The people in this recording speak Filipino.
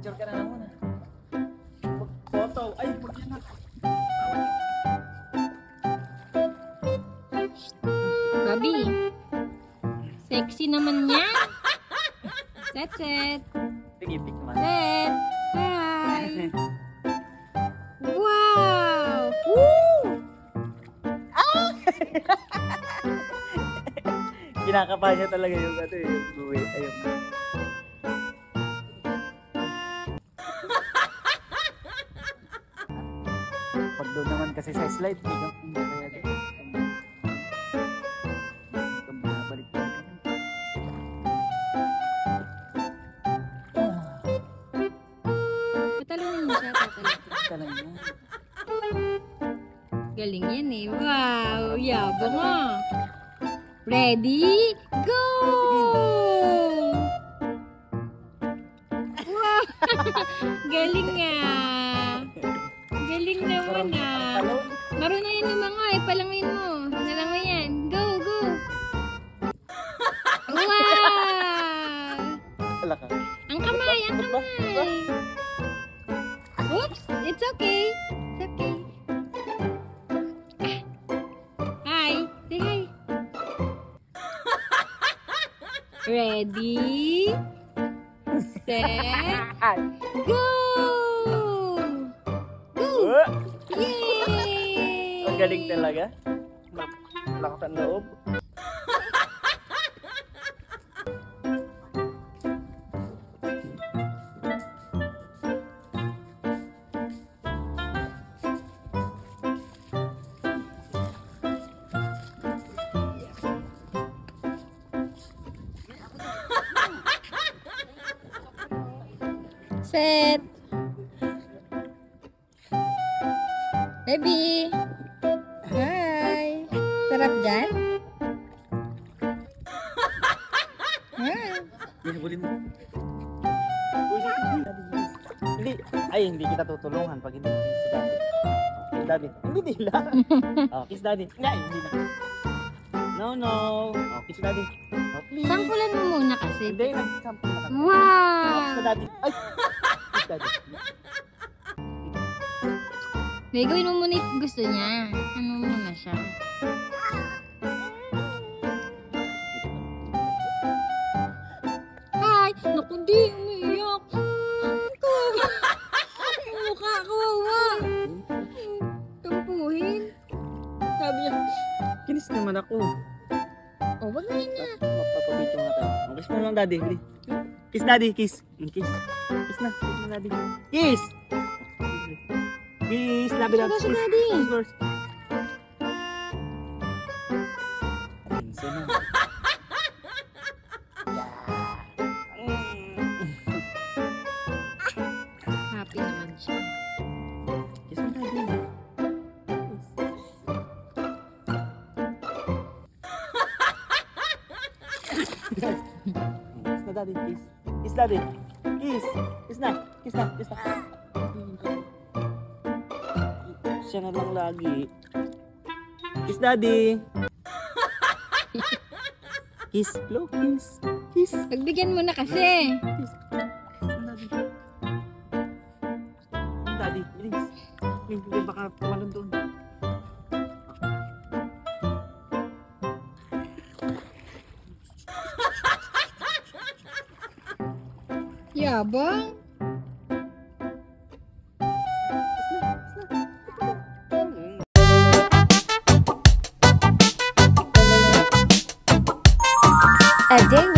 Picture ka na muna. Photo. Ay, pag yan na. Gabi. Sexy naman yan. Set. Tigipik naman. Set. Hi. Wow. Woo! Kinakabahan niya talaga yung yung buwi. Ayun. Pag doon naman kasi sa slide, hindi ka kaya doon. Balik pa. Patalungin mo siya, Talaga na. Galing yan eh. Wow, yabang ah. Ready? Go! Wow! Galing ah. Galing naman ah. Marunong yun yung mga eh. Palangoyin mo. Nalangoy yan. Go! Wow! Wala ka. Ang kamay! Oops! It's okay. It's okay. Hi! Say hi! Ready? Set! Go! Yay! Ang galing talaga. Lakas ang loob. Set! Baby! Hi! Sarap dyan? Hinabulin mo. Hindi. Ay, hindi kita tutulungan pag hindi si daddy. Kiss daddy. Hindi lang. Oh, kiss daddy. Hindi na. No. Oh, kiss daddy. Oh, please. Sampulan mo muna kasi. Hindi, nag-sample na kami. Wow! Kiss daddy. Ay! Kiss daddy. May gawin mo muna yung gusto niya. Ano muna siya? Hi! Naku, di! Umiiyak! Ito! Ang mukha, kawawa! Tampuhin! Sabi niya, Kinis naman ako. oh, wag na yun na. Mapapabidyo nga tayo. Kiss mo lang daddy. Kiss daddy, kiss. Kiss. Kiss na. Kiss na daddy. Kiss! Kiss! Labi lang. Kiss daddy. Kiss first. Kiss na. Happy naman siya. Kiss mo daddy. Kiss na daddy. Kiss. Kiss daddy. Kiss. Kiss na. Kiss na. Kiss na. Siya na lang lagi. Kiss daddy. Kiss. Blow kiss. Kiss. Pagbigyan mo na kasi. Kiss. Kiss daddy. Daddy, please. Hindi baka tumalon doon. Yabang. A day